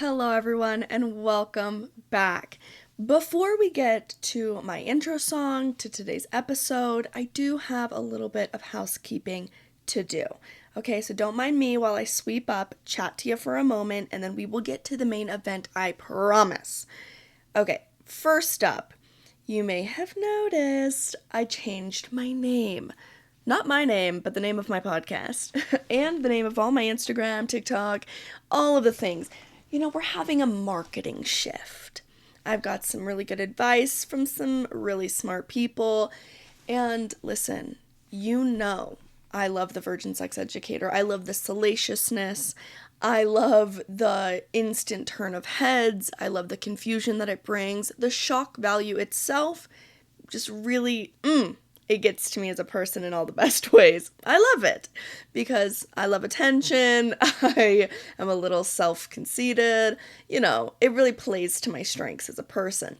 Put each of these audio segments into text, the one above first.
Hello, everyone, and welcome back. Before we get to my intro song to today's episode, I do have a little bit of housekeeping to do. Okay, so don't mind me while I sweep up, chat to you for a moment, and then we will get to the main event, I promise. Okay, first up, you may have noticed I changed my name. Not my name, but the name of my podcast, and the name of all my Instagram, TikTok, all of the things. We're having a marketing shift. I've got some really good advice from some really smart people. And listen, I love the Virgin Sex Educator. I love the salaciousness. I love the instant turn of heads. I love the confusion that it brings. The shock value itself just really, it gets to me as a person in all the best ways. I love it because I love attention. I am a little self-conceited. It really plays to my strengths as a person.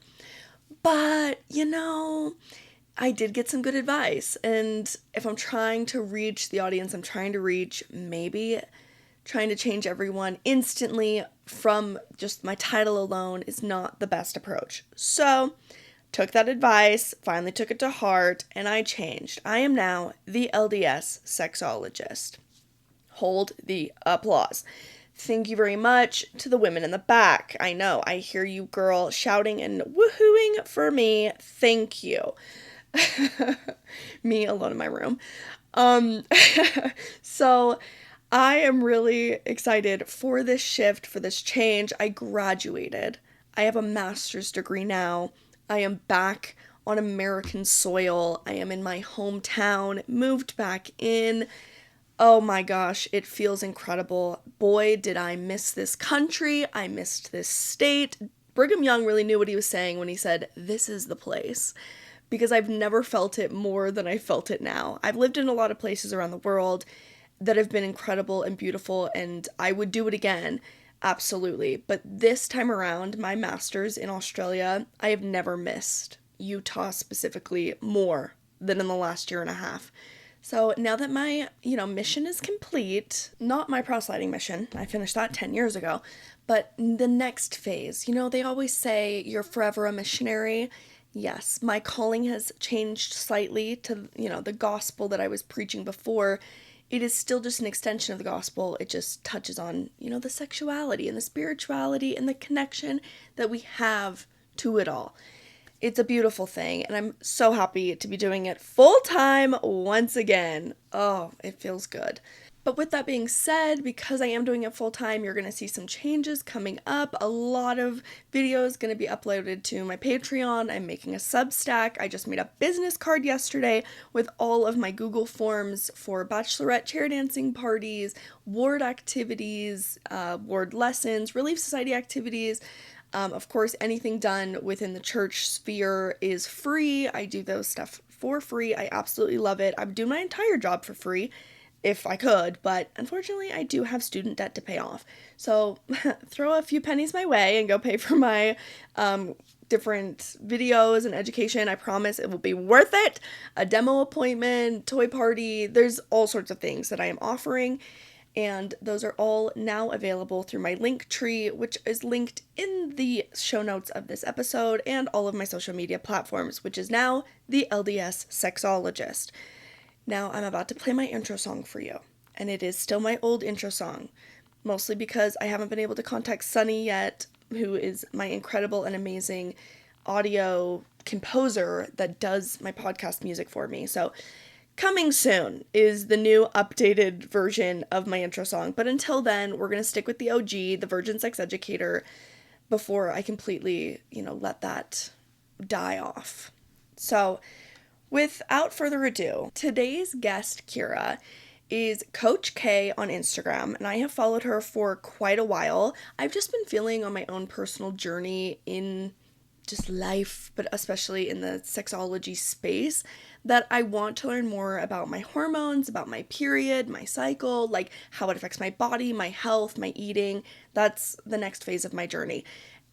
But, I did get some good advice. And if I'm trying to reach the audience I'm trying to reach, maybe trying to change everyone instantly from just my title alone is not the best approach. So, took that advice, finally took it to heart, and I changed. I am now the LDS sexologist. Hold the applause. Thank you very much to the women in the back. I know, I hear you girl shouting and woohooing for me. Thank you. Me alone in my room. So I am really excited for this shift, for this change. I graduated. I have a master's degree now. I am back on American soil. I am in my hometown, moved back in. Oh my gosh, it feels incredible. Boy, did I miss this country. I missed this state. Brigham Young really knew what he was saying when he said, "This is the place." Because I've never felt it more than I felt it now. I've lived in a lot of places around the world that have been incredible and beautiful, and I would do it again. Absolutely. But this time around, my master's in Australia, I have never missed Utah specifically more than in the last year and a half. So now that my, mission is complete, not my proselyting mission, I finished that 10 years ago, but the next phase, they always say you're forever a missionary. Yes, my calling has changed slightly to, the gospel that I was preaching before. It is still just an extension of the gospel. It just touches on, the sexuality and the spirituality and the connection that we have to it all. It's a beautiful thing, and I'm so happy to be doing it full time once again. Oh, it feels good. But with that being said, because I am doing it full time, you're going to see some changes coming up. A lot of videos going to be uploaded to my Patreon. I'm making a Substack. I just made a business card yesterday with all of my Google Forms for bachelorette chair dancing parties, ward activities, ward lessons, Relief Society activities. Of course, anything done within the church sphere is free. I do those stuff for free. I absolutely love it. I would do my entire job for free if I could, but unfortunately I do have student debt to pay off. So throw a few pennies my way and go pay for my different videos and education. I promise it will be worth it. A demo appointment, toy party, there's all sorts of things that I am offering, and those are all now available through my link tree, which is linked in the show notes of this episode, and all of my social media platforms, which is now the LDS Sexologist. Now I'm about to play my intro song for you, and it is still my old intro song, mostly because I haven't been able to contact Sunny yet, who is my incredible and amazing audio composer that does my podcast music for me. So coming soon is the new updated version of my intro song, but until then, we're going to stick with the OG, the Virgin Sex Educator, before I completely, let that die off. So without further ado, today's guest, Kira, is Coach K on Instagram, and I have followed her for quite a while. I've just been feeling on my own personal journey in just life, but especially in the sexology space, that I want to learn more about my hormones, about my period, my cycle, like how it affects my body, my health, my eating, That's the next phase of my journey.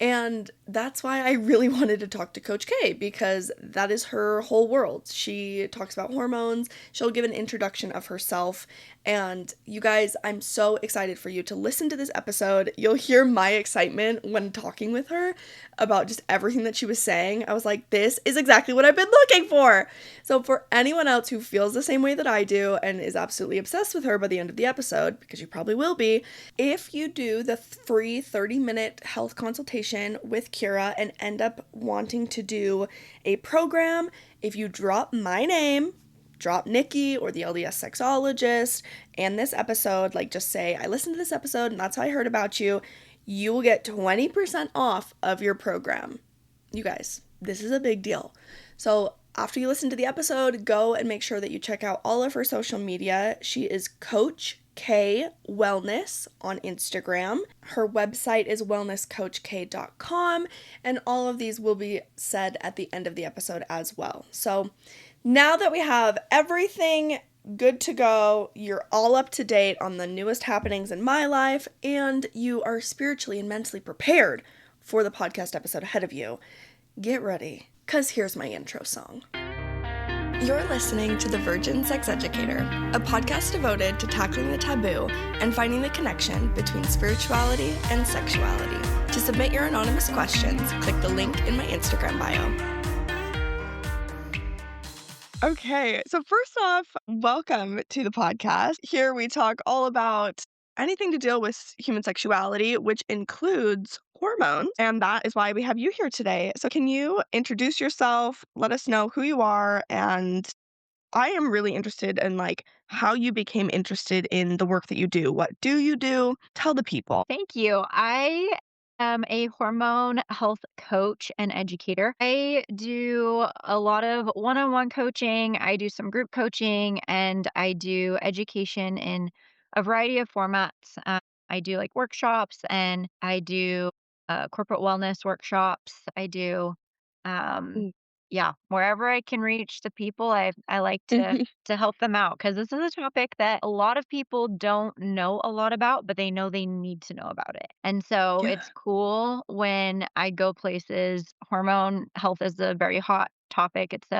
And that's why I really wanted to talk to Coach K, because that is her whole world. She talks about hormones. She'll give an introduction of herself. And you guys, I'm so excited for you to listen to this episode. You'll hear my excitement when talking with her about just everything that she was saying. I was like, this is exactly what I've been looking for. So, for anyone else who feels the same way that I do and is absolutely obsessed with her by the end of the episode, because you probably will be, if you do the free 30-minute health consultation with Kira and end up wanting to do a program, if you drop my name, drop Nikki or the LDS sexologist and this episode, like just say, I listened to this episode and that's how I heard about you, you will get 20% off of your program. You guys, this is a big deal. So after you listen to the episode, go and make sure that you check out all of her social media. She is Coach K Wellness on Instagram. Her website is wellnesscoachk.com, and all of these will be said at the end of the episode as well. So now that we have everything good to go, you're all up to date on the newest happenings in my life, and you are spiritually and mentally prepared for the podcast episode ahead of you, get ready, because here's my intro song. You're listening to The Virgin Sex Educator, a podcast devoted to tackling the taboo and finding the connection between spirituality and sexuality. To submit your anonymous questions, click the link in my Instagram bio. Okay, so first off, welcome to the podcast. Here we talk all about anything to deal with human sexuality, which includes hormones, and that is why we have you here today. So can you introduce yourself, let us know who you are, and I am really interested in like how you became interested in the work that you do. What do you do? Tell the people. Thank you. I am a hormone health coach and educator. I do a lot of one on one coaching, I do some group coaching, and I do education in a variety of formats. I do like workshops and I do corporate wellness workshops. I do, um, Mm. yeah, wherever I can reach the people, I like to help them out because this is a topic that a lot of people don't know a lot about, but they know they need to know about it. And so Yeah. it's cool when I go places. Hormone health is a very hot topic. It's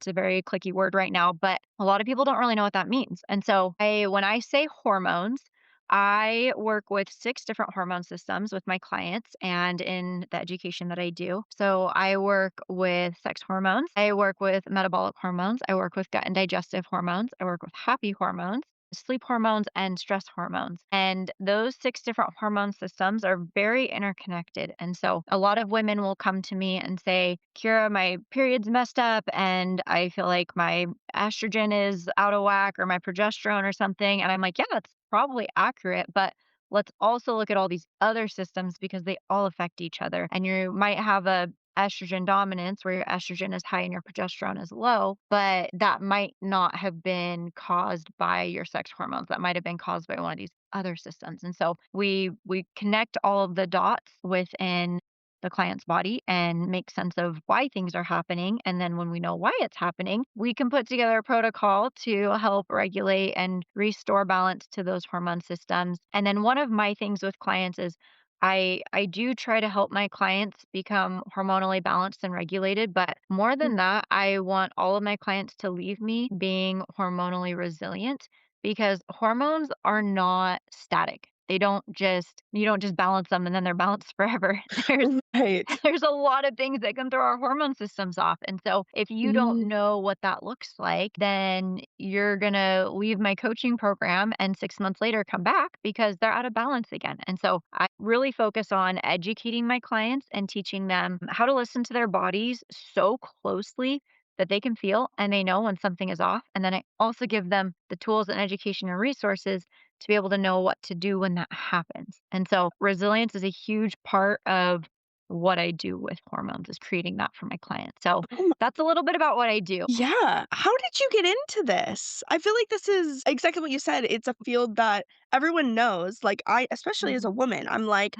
a very clicky word right now, but a lot of people don't really know what that means. And so when I say hormones, I work with 6 different hormone systems with my clients and in the education that I do. So I work with sex hormones, I work with metabolic hormones, I work with gut and digestive hormones, I work with happy hormones, sleep hormones, and stress hormones. And those 6 different hormone systems are very interconnected. And so a lot of women will come to me and say, Kira, my period's messed up and I feel like my estrogen is out of whack or my progesterone or something. And I'm like, yeah, that's probably accurate, but let's also look at all these other systems because they all affect each other. And you might have a estrogen dominance where your estrogen is high and your progesterone is low, but that might not have been caused by your sex hormones. That might have been caused by one of these other systems. And so we connect all of the dots within the client's body and make sense of why things are happening. And then when we know why it's happening, we can put together a protocol to help regulate and restore balance to those hormone systems. And then one of my things with clients is I do try to help my clients become hormonally balanced and regulated, but more than that, I want all of my clients to leave me being hormonally resilient because hormones are not static. They don't just you don't just balance them and then they're balanced forever. There's Right. there's a lot of things that can throw our hormone systems off. And so if you don't Mm. know what that looks like, then you're going to leave my coaching program and 6 months later come back because they're out of balance again. And so I really focus on educating my clients and teaching them how to listen to their bodies so closely that they can feel and they know when something is off. And then I also give them the tools and education and resources to be able to know what to do when that happens. And so resilience is a huge part of what I do with hormones is creating that for my clients. So Oh that's a little bit about what I do. Yeah. How did you get into this? I feel like this is exactly what you said. It's a field that everyone knows. Like I, especially as Mhm. a woman, I'm like,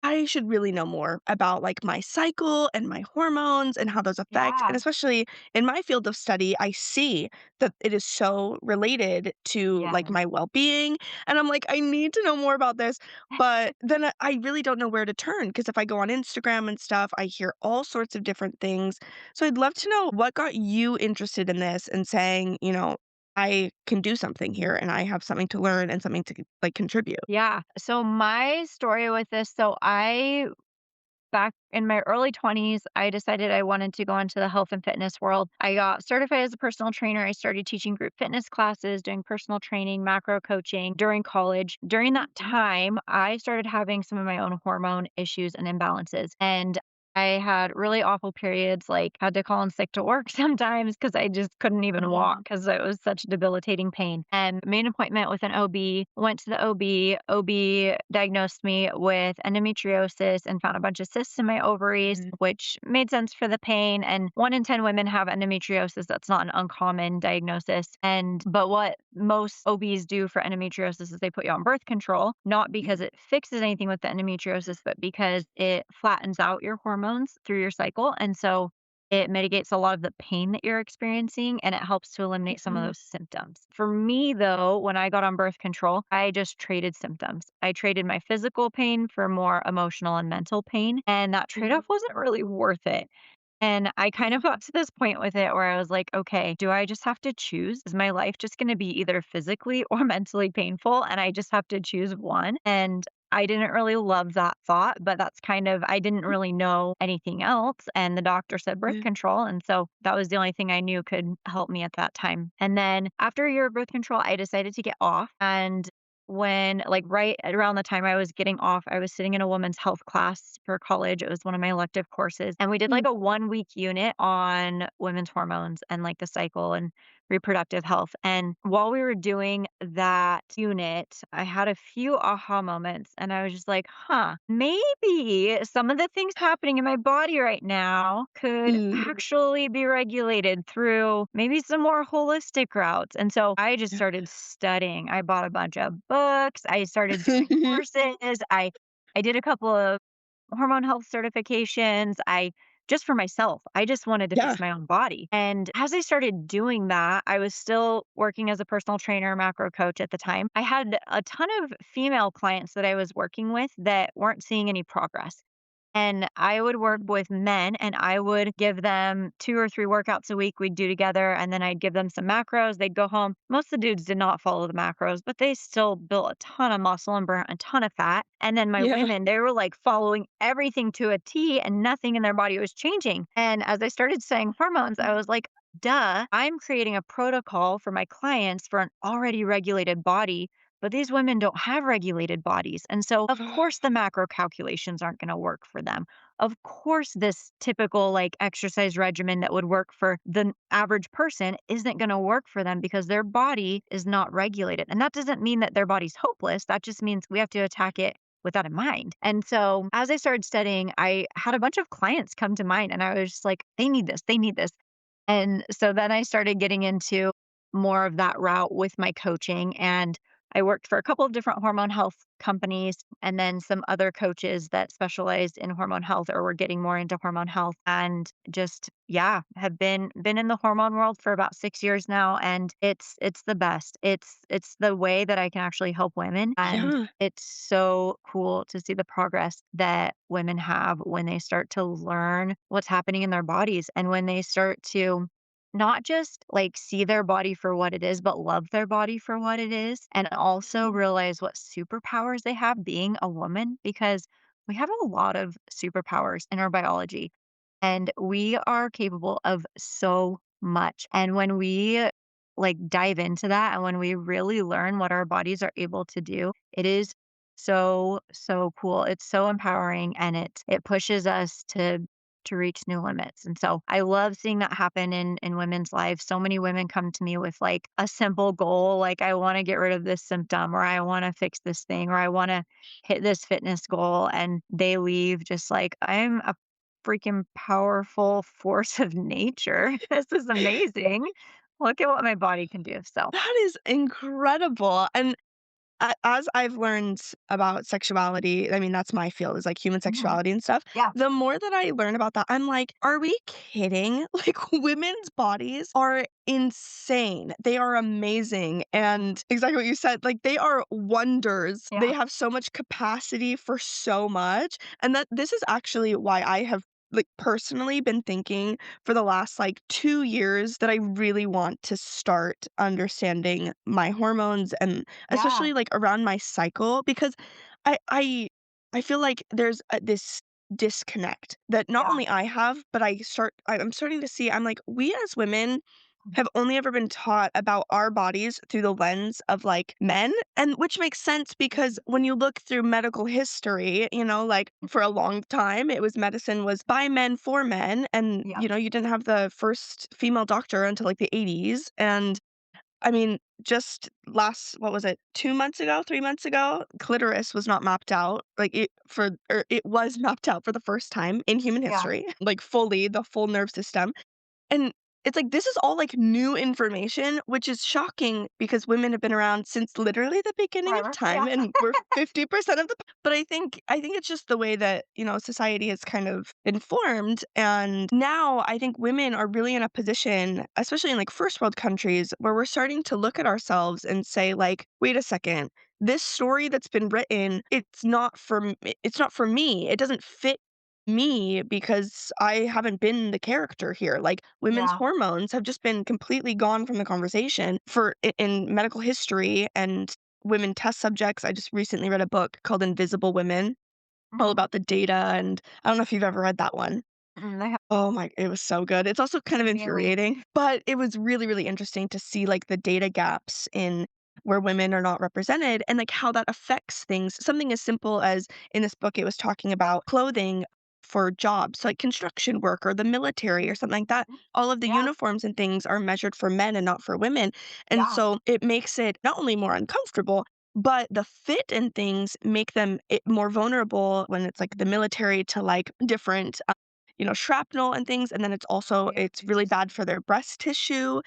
I should really know more about like my cycle and my hormones and how those affect. And Yeah. especially in my field of study, I see that it is so related to like Yes. my well-being. And I'm like, I need to know more about this. But then I really don't know where to turn because if I go on Instagram and stuff, I hear all sorts of different things. So I'd love to know what got you interested in this and saying, I can do something here and I have something to learn and something to like contribute. Yeah. So my story with this, back in my early 20s, I decided I wanted to go into the health and fitness world. I got certified as a personal trainer. I started teaching group fitness classes, doing personal training, macro coaching during college. During that time, I started having some of my own hormone issues and imbalances. And I had really awful periods, like had to call in sick to work sometimes because I just couldn't even walk because it was such debilitating pain. And made an appointment with an OB, went to the OB. OB diagnosed me with endometriosis and found a bunch of cysts in my ovaries, Mhm. which made sense for the pain. And 1 in 10 women have endometriosis. That's not an uncommon diagnosis. But what most OBs do for endometriosis is they put you on birth control, not because it fixes anything with the endometriosis, but because it flattens out your hormones through your cycle. And so it mitigates a lot of the pain that you're experiencing and it helps to eliminate some of Mhm. those symptoms. For me, though, when I got on birth control, I just traded symptoms. I traded my physical pain for more emotional and mental pain. And that trade Mhm. off wasn't really worth it. And I kind of got to this point with it where I was like, okay, do I just have to choose? Is my life just going to be either physically or mentally painful? And I just have to choose one. And I didn't really love that thought, but that's kind of, I didn't really know anything else. And the doctor said birth Yeah. control. And so that was the only thing I knew could help me at that time. And then after a year of birth control, I decided to get off. And when like right around the time I was getting off, I was sitting in a women's health class for college. It was one of my elective courses. And we did Mm. like a 1 week unit on women's hormones and like the cycle and reproductive health. And while we were doing that unit, I had a few aha moments and I was just like, huh, maybe some of the things happening in my body right now could Mm. actually be regulated through maybe some more holistic routes. And so I just Yeah. started studying. I bought a bunch of books. I started doing courses. I did a couple of hormone health certifications. I just for myself, I just wanted to Yeah. fix my own body. And as I started doing that, I was still working as a personal trainer, macro coach at the time. I had a ton of female clients that I was working with that weren't seeing any progress. And I would work with men and I would give them 2 or 3 workouts a week we'd do together, and then I'd give them some macros, they'd go home. Most of the dudes did not follow the macros, but they still built a ton of muscle and burnt a ton of fat. And then my Yeah. women, they were, like, following everything to a T and nothing in their body was changing. And as I started studying hormones, I was like, "Duh, I'm creating a protocol for my clients for an already regulated body, but these women don't have regulated bodies. And so, of course, the macro calculations aren't going to work for them. Of course, this typical like exercise regimen that would work for the average person isn't going to work for them because their body is not regulated. And that doesn't mean that their body's hopeless. That just means we have to attack it with that in mind. And so, as I started studying, I had a bunch of clients come to mind and I was just like, they need this, they need this. And so then I started getting into more of that route with my coaching. And I worked for a couple of different hormone health companies and then some other coaches that specialized in hormone health or were getting more into hormone health and just yeah, have been in the hormone world for about 6 years now and it's the best. It's the way that I can actually help women and Yeah. it's so cool to see the progress that women have when they start to learn what's happening in their bodies and when they start to not just like see their body for what it is, but love their body for what it is. And also Mhm. realize what superpowers they have being a woman because we have a lot of superpowers in our biology and we are capable of so much. And when we like dive into that and when we really learn what our bodies are able to do, it is so cool. It's so empowering and it pushes us to reach new limits. And so I love seeing that happen in women's lives. So many women come to me with like a simple goal, like I want to get rid of this symptom or I want to fix this thing or I want to hit this fitness goal and they leave just like I'm a freaking powerful force of nature. This is amazing. Look at what my body can do. So, That is incredible. And as I've learned about sexuality, I mean, that's my field is like human Mhm. sexuality and stuff. Yeah, The more that I learn about that, I'm like, are we kidding? Like, women's bodies are insane. They are amazing. And exactly what you said, like, they are wonders. They yeah, have so much capacity for so much. And that this is actually why I have like personally been thinking for the last like 2 years that I really want to start understanding my hormones and yeah, especially like around my cycle because I I I feel like there's this disconnect that not yeah, only I have, but I'm starting to see I'm like we as women have only ever been taught about our bodies through the lens of like men and which makes sense because mhm, when you look through medical history, you know, like for a long time it was medicine was by men for men and yeah, you know, you didn't have the first female doctor until like the 80s and I mean, just last what was it, 2 months ago, 3 months ago, clitoris was not mapped out, like, it was mapped out for the first time in human yeah, history, like, fully, the full nerve system, and it's like, this is all, like, new information, which is shocking because women have been around since literally the beginning of forever, time, yeah, and we're 50% of the but I think it's just the way that, you know, society has kind of been formed, and now I think women are really in a position, especially in, like, first world countries, where we're starting to look at ourselves and say, like, "Wait a second. This story that's been written, it's not for me. It doesn't fit me because I haven't been the character here. Like women's yeah, hormones have just been completely gone from the conversation for in medical history and women test subjects. I just recently read a book called Invisible Women, all mhm, about the data and I don't know if you've ever read that one. they have Oh my it was so good. It's also kind of really, infuriating, but it was really, really interesting to see, like, the data gaps in where women are not represented and, like, how that affects things. Something as simple as in this book, it was talking about clothing for jobs, like construction work or the military or something like that. mhm, All of the yeah, uniforms and things are measured for men and not for women, and yeah, so it makes it not only more uncomfortable, but the fit and things make them more vulnerable when it's, like, the mhm, military to, like, different you know, shrapnel and things, and then it's really bad for their breast tissue.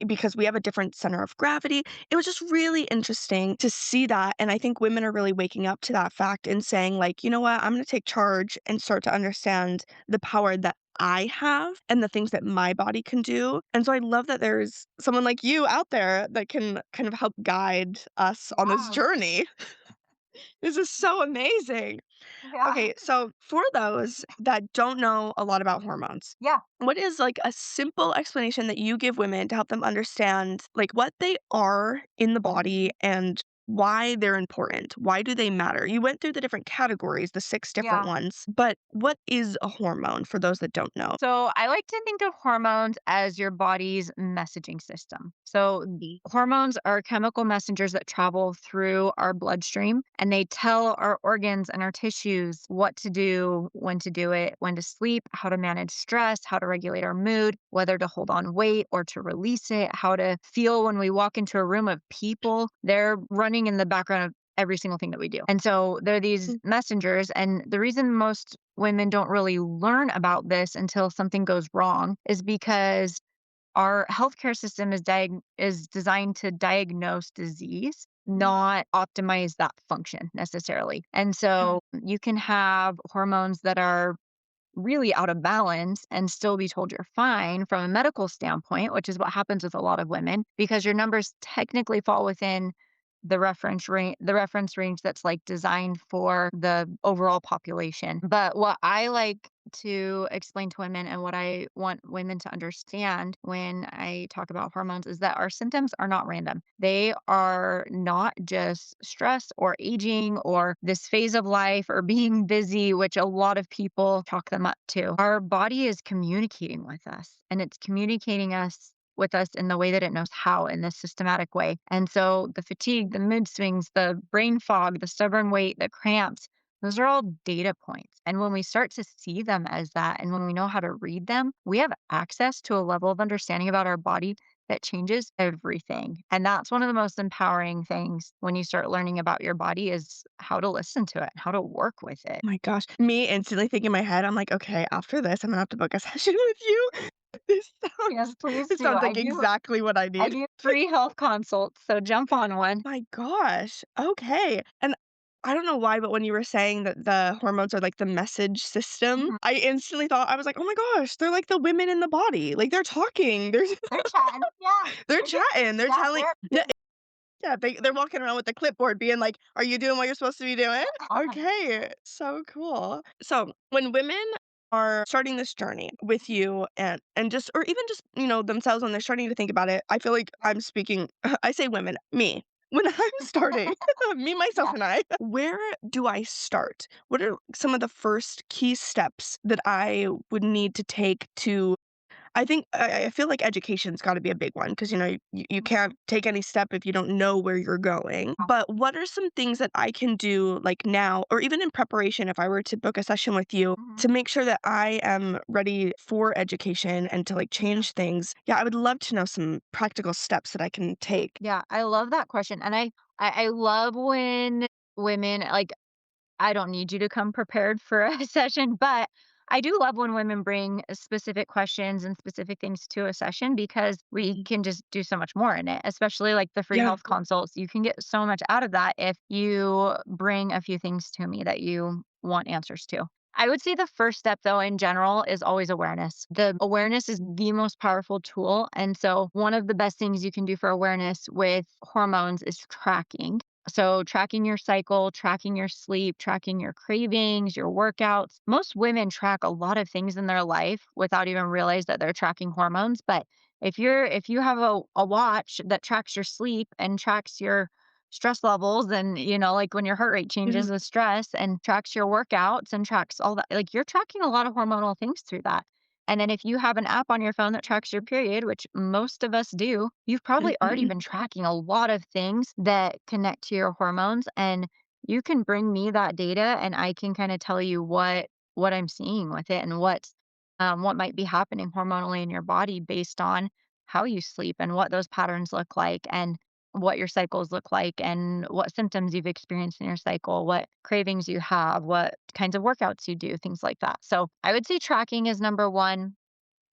Because we have a different center of gravity. It was just really interesting to see that, and I think women are really waking up to that fact and saying like, "You know what? I'm gonna take charge and start to understand the power that I have and the things that my body can do." And so I love that there's someone like you out there that can kind of help guide us on this yeah, journey. This is so amazing. yeah, Okay, so for those that don't know a lot about hormones, yeah, what is like a simple explanation that you give women to help them understand like what they are in the mhm, body and why they're important? Why do they matter? You went through the different categories, the 6 different yeah. ones, but what is a hormone for those that don't know? So I like to think of hormones as your body's messaging system. So the hormones are chemical messengers that travel through our bloodstream and they tell our organs and our tissues what to do, when to do it, when to sleep, how to manage stress, how to regulate our mood, whether to hold on weight or to release it, how to feel when we walk into a room of people. They're running in the background of every single thing that we do. And so they're these Mm, messengers. And the reason most women don't really learn about this until something goes wrong is because our healthcare system is designed to diagnose disease, not optimize that function necessarily. And yeah. so you can have hormones that are really out of balance and still be told you're fine from a medical standpoint, which is what happens with a lot of women because your numbers technically fall within the reference range that's like designed for the overall population. But what I like to explain to women and what I want women to understand when I talk about hormones is that our symptoms are not random. They are not just stress or aging or this phase of life or being busy, which a lot of people chalk them up to. Our body is communicating with us and it's communicating us with us in the way that it knows how in this systematic way. And so the fatigue, the mood swings, the brain fog, the stubborn weight, the cramps, those are all data points. And when we start to see them as that, and when we know how to read them, we have access to a level of understanding about our body that changes everything. And that's one of the most empowering things when you start learning about your body is how to listen to it, how to work with it. Oh my gosh. Me instantly thinking in my head, I'm like, okay, after this, I'm gonna have to book a session with you This Yes, please it do. sounds like exactly what I I need. do free health consults, so jump on one. My gosh, okay, and I don't know why, but when you were saying that the hormones are like the message system, Mhm. I instantly thought I was like, "Oh my gosh, they're like the women in the body, like, they're talking, They're chatting. Yeah. they're They're just chatting, they're yeah, telling." Yeah, yeah, they're walking around with a clipboard being like, "Are you doing what you're supposed to be doing?" Okay, so cool. So, when women are starting this journey with you and just or even just, themselves when they're starting to think about it, I feel like I'm speaking I say women, me. When I'm starting, me, myself, Yeah. and I, where do I start? What are some of the first key steps that I would need to take to I think I feel like education's gotta be a big one because you can't take any step if you don't know where you're going, but what are some things that I can do, like, now or even in preparation if I were to book a session with you Mhm. to make sure that I am ready for education and to, like, change things? Yeah, I would love to know some practical steps that I can take. Yeah, I love that question, and I love when women like, I don't need you to come prepared for a session, but I do love when women bring specific questions and specific things to a session because we can just do so much more in it, especially like the free Yeah. health consults. You can get so much out of that if you bring a few things to me that you want answers to. I would say the first step, though, in general, is always awareness. The awareness is the most powerful tool. And so, one of the best things you can do for awareness with hormones is tracking. So, tracking your cycle, tracking your sleep, tracking your cravings, your workouts. Most women track a lot of things in their life without even realize that they're tracking hormones. But if you have a watch that tracks your sleep and tracks your stress levels and like when your heart rate changes Mhm. with stress and tracks your workouts and tracks all that, like you're tracking a lot of hormonal things through that. And then if you have an app on your phone that tracks your period, which most of us do, you've probably already Mhm. been tracking a lot of things that connect to your hormones. And you can bring me that data and I can kind of tell you what I'm seeing with it and what might be happening hormonally in your body based on how you sleep and what those patterns look like and what your cycles look like and what symptoms you've experienced in your cycle, what cravings you have, what kinds of workouts you do, things like that. So I would say tracking is number one.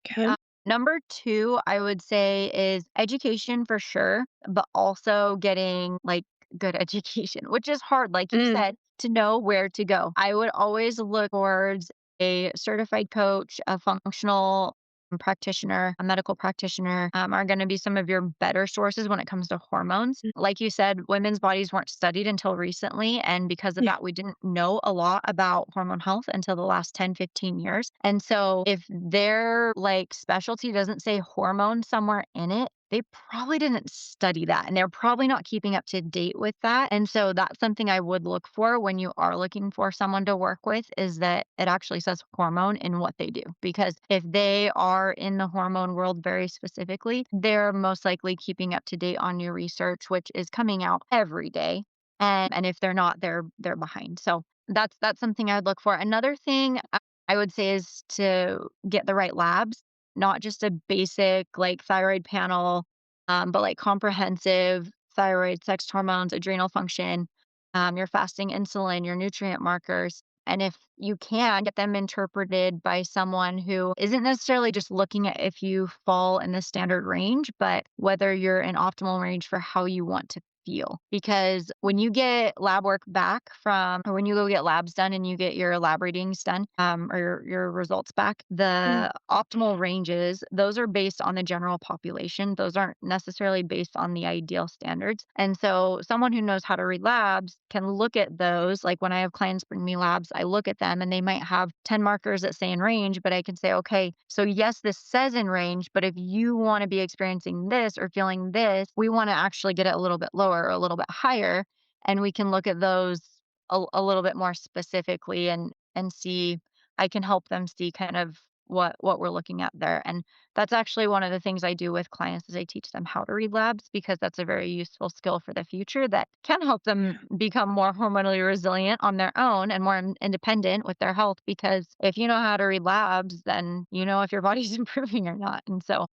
'Kay. Number two, I would say is education for sure, but also getting like good education, which is hard, like you Mm. said, to know where to go. I would always look towards a certified coach, a functional practitioner, a medical practitioner are going to be some of your better sources when it comes to hormones. Like you said, women's bodies weren't studied until recently. And because of Yeah. that, we didn't know a lot about hormone health until the last 10, 15 years. And so if their like specialty doesn't say hormone somewhere in it, they probably didn't study that and they're probably not keeping up to date with that. And so that's something I would look for when you are looking for someone to work with is that it actually says hormone in what they do. Because if they are in the hormone world very specifically, they're most likely keeping up to date on new research, which is coming out every day. And if they're not, they're behind. So that's something I would look for. Another thing I would say is to get the right labs, not just a basic like thyroid panel, but like comprehensive thyroid, sex hormones, adrenal function, your fasting insulin, your nutrient markers. And if you can get them interpreted by someone who isn't necessarily just looking at if you fall in the standard range, but whether you're in optimal range for how you want to feel. Because when you get lab work back or when you go get labs done and you get your lab readings done, or your results back, Mm. the optimal ranges, those are based on the general population. Those aren't necessarily based on the ideal standards. And so someone who knows how to read labs can look at those. Like when I have clients bring me labs, I look at them and they might have 10 markers that say in range, but I can say, okay, so yes, this says in range, but if you want to be experiencing this or feeling this, we want to actually get it a little bit lower or a little bit higher. And we can look at those a little bit more specifically and see, I can help them see kind of what we're looking at there. And that's actually one of the things I do with clients is I teach them how to read labs because that's a very useful skill for the future that can help them Yeah. become more hormonally resilient on their own and more independent with their health because if you know how to read labs, then you know if your body's improving or not. And so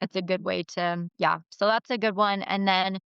it's a good way to yeah, so that's a good one. And then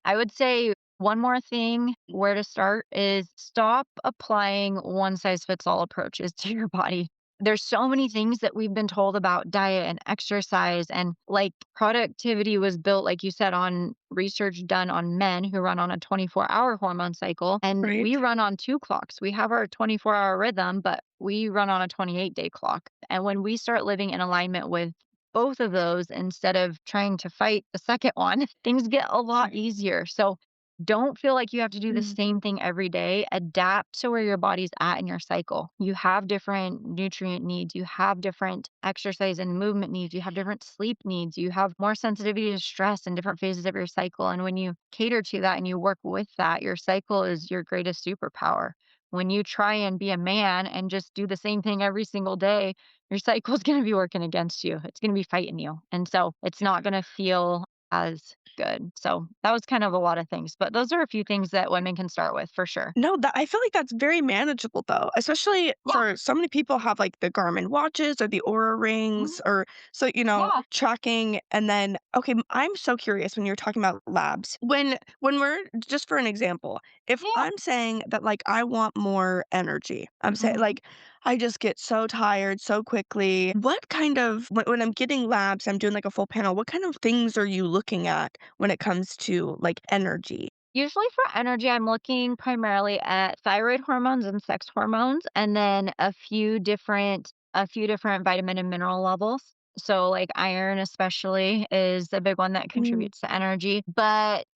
I would say one more thing where to start is stop applying one size fits all approaches to your body. there's so many things that we've been told about diet and exercise, and like productivity was built, like you said, on research done on men who run on a 24-hour hormone cycle. And we Right? run on two clocks. We have our 24-hour rhythm, but we run on a 28-day clock. And when we start living in alignment with both of those instead of trying to fight the second one, things get a lot Right. easier. So don't feel like you have to do the Mm, same thing every day. Adapt to where your body's at in your cycle. You have different nutrient needs. You have different exercise and movement needs. You have different sleep needs. You have more sensitivity to stress in different phases of your cycle. And when you cater to that and you work with that, your cycle is your greatest superpower. When you try and be a man and just do the same thing every single day, your cycle is going to be working against you. It's going to be fighting you. And so it's not going to feel as good. So that was kind of a lot of things, but those are a few things that women can start with for sure. no, that I feel like that's very manageable though, especially Yeah. for so many people have like the Garmin watches or the Aura Mhm. rings or so, Yeah. tracking. And then, okay, I'm so curious when you're talking about labs. When we're just for an example, if Yeah. I'm saying that like I want more energy, I'm saying Mhm. like I just get so tired so quickly. What kind of when I'm getting labs, I'm doing like a full panel, what kind of things are you looking at when it comes to like energy? Usually for energy, I'm looking primarily at thyroid hormones and sex hormones, and then a few different vitamin and mineral levels. So like iron especially is a big one that Mm, contributes to energy, but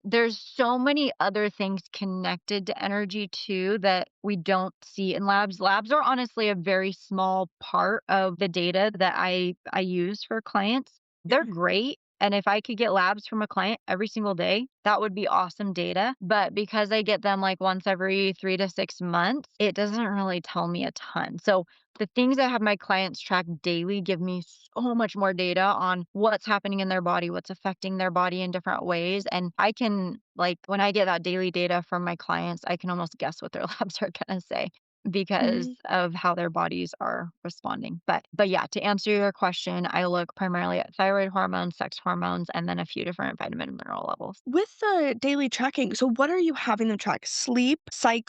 there's so many other things connected to energy too that we don't see in labs. Labs are honestly a very small part of the data that I use for clients. They're yeah. great, and if I could get labs from a client every single day, that would be awesome data. But because I get them like once every 3 to 6 months, it doesn't really tell me a ton. So the things I have my clients track daily give me so much more data on what's happening in their body, what's affecting their body in different ways. And I can, like, when I get that daily data from my clients, I can almost guess what their labs are going to say because Mhm. of how their bodies are responding. But yeah, to answer your question, I look primarily at thyroid hormones, sex hormones, and then a few different vitamin and mineral levels. With the daily tracking, so what are you having them track? Sleep,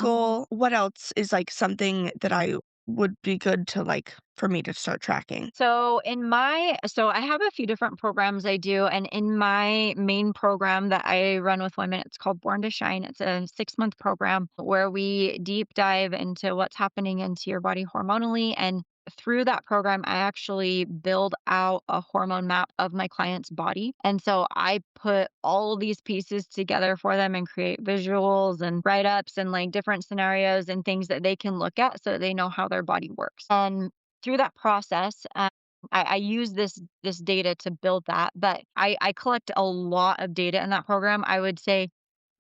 Mhm. cycle? What else is, like, something that I would be good to, like, for me to start tracking? So I have a few different programs I do, and in my main program that I run with women, it's called Born to Shine. It's a 6-month program where we deep dive into what's happening into your body hormonally. And through that program, I actually build out a hormone map of my client's body. And so I put all of these pieces together for them and create visuals and write ups and like different scenarios and things that they can look at so that they know how their body works. And through that process, I use this data to build that, but I collect a lot of data in that program. I would say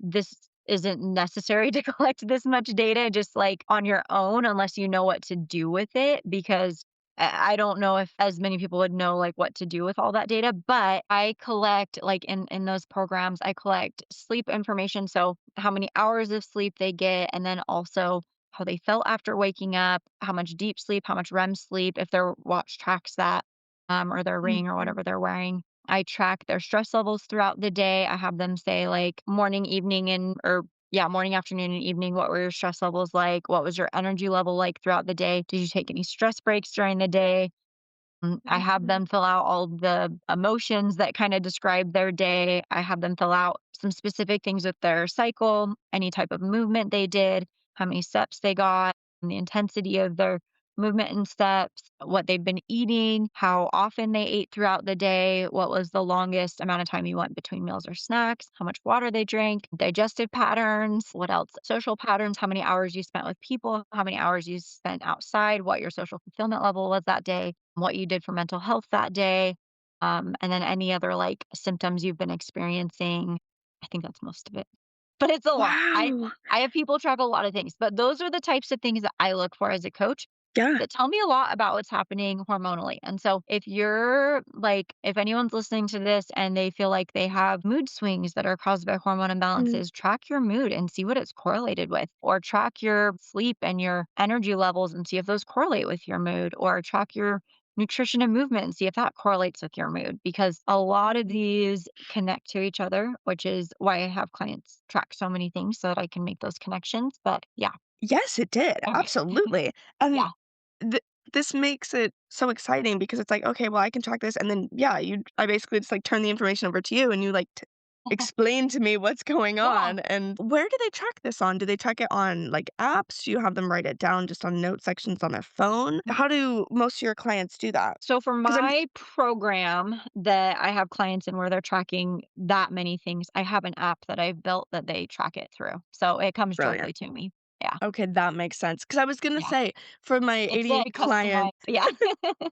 this isn't necessary to collect this much data just like on your own unless you know what to do with it because I don't know if as many people would know like what to do with all that data, but I collect like in those programs, I collect sleep information. So how many hours of sleep they get, and then also how they felt after waking up, how much deep sleep, how much REM sleep, if their watch tracks that, or their ring or Mhm. whatever they're wearing. I track their stress levels throughout the day. I have them say like morning, evening, and or yeah, morning, afternoon, and evening. What were your stress levels like? What was your energy level like throughout the day? Did you take any stress breaks during the day? I have Mhm. them fill out all the emotions that kinda describe their day. I have them fill out some specific things with their cycle, any type of movement they did, how many steps they got, and the intensity of their movement and steps, what they've been eating, how often they ate throughout the day, what was the longest amount of time you went between meals or snacks, how much water they drank, digestive patterns, what else? Social patterns, how many hours you spent with people, how many hours you spent outside, what your social fulfillment level was that day, what you did for mental health that day, and then any other like symptoms you've been experiencing. I think that's most of it, but it's a lot. Wow. I have people track a lot of things, but those are the types of things that I look for as a coach Yeah. that tell me a lot about what's happening hormonally. And so if you're like, if anyone's listening to this and they feel like they have mood swings that are caused by hormone Mm. imbalances, track your mood and see what it's correlated with, or track your sleep and your energy levels and see if those correlate with your mood, or track your nutrition and movement and see if that correlates with your mood because a lot of these connect to each other, which is why I have clients track so many things so that I can make those connections. But yeah. Yes, it did, Okay. absolutely. And Yeah. This makes it so exciting because it's like, "Okay, well, I can track this," and then, yeah, I basically just, like, turn the information over to you, and you, like, explain to me what's going Yeah. on, and where do they track this on? Do they track it on, like, apps? Do you have them write it down just on note sections on their phone? How do most of your clients do that? So for 'Cause I'm my program that I have clients in where they're tracking that many things, I have an app that I've built that they track it through. So it comes brilliant. directly to me. Yeah. Okay, that makes sense. Because I was gonna Yeah. say, for my It's ADA like customized. client. Yeah.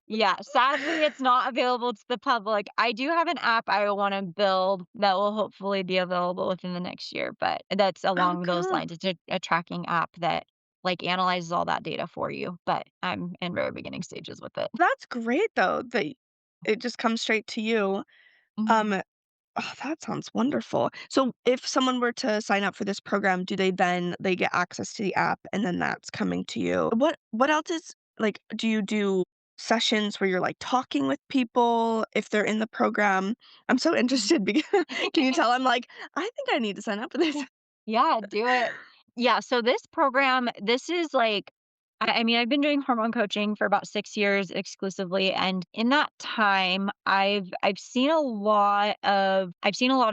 Yeah. Sadly, it's not available to the public. I do have an app I want to build that will hopefully be available within the next year, but that's Oh, along those cool. lines. It's a tracking app that like analyzes all that data for you, but I'm in very beginning stages with it. That's great, though, that it just comes straight to you. Mhm. Um, oh, that sounds wonderful. So if someone were to sign up for this program, do they get access to the app and then that's coming to you? What else is like, do you do sessions where you're, like, talking with people if they're in the program? I'm so interested because can you tell I'm like, "I think I need to sign up for this." Yeah, do it. Yeah, so this program, this is like I mean, I've been doing hormone coaching for about 6 years exclusively, and in that time, I've seen a lot of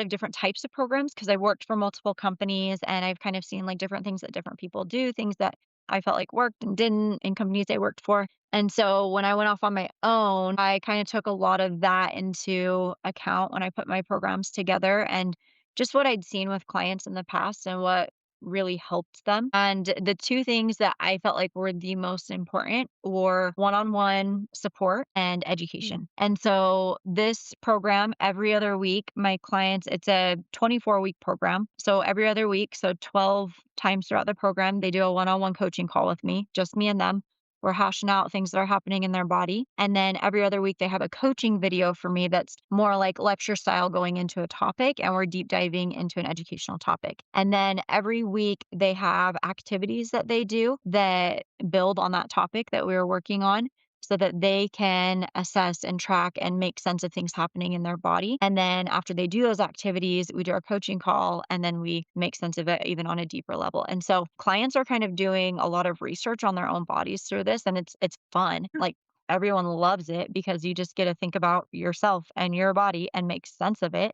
different types of programs because 'cause I've worked for multiple companies, and I've kind of seen, like, different things that different people do, things that I felt like worked and didn't in companies I worked for, and so when I went off on my own, I kinda took a lot of that into account when I put my programs together, and just what I'd seen with clients in the past and what really helped them. And the two things that I felt like were the most important were one-on-one support and Mm. education. And so this program every other week, my clients, it's a 24-week program. So every other week, so 12 times throughout the program, they do a one-on-one coaching call with me, just me and them. We're hashing out things that are happening in their body. And then every other week, they have a coaching video for me that's more like lecture style going into a topic, and we're deep diving into an educational topic. And then every week, they have activities that they do that build on that topic that we were working on so that they can assess and track and make sense of things happening in their body. And then after they do those activities, we do our coaching call and then we make sense of it even on a deeper level. And so clients are kind of doing a lot of research on their own bodies through this and it's fun. Like everyone loves it because you just get to think about yourself and your body and make sense of it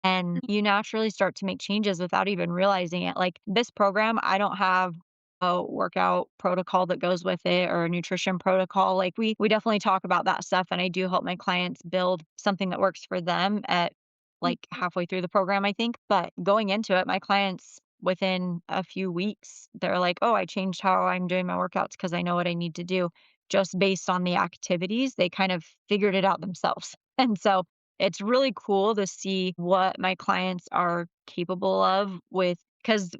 and you naturally start to make changes without even realizing it. Like this program, I don't have a workout protocol that goes with it or a nutrition protocol. Like we definitely talk about that stuff and I do help my clients build something that works for them at like halfway through the program, I think. But going into it, my clients within a few weeks, they're like, "Oh, I changed how I'm doing my workouts because I know what I need to do." Just based on the activities, they kind of figured it out themselves. And so it's really cool to see what my clients are capable of with because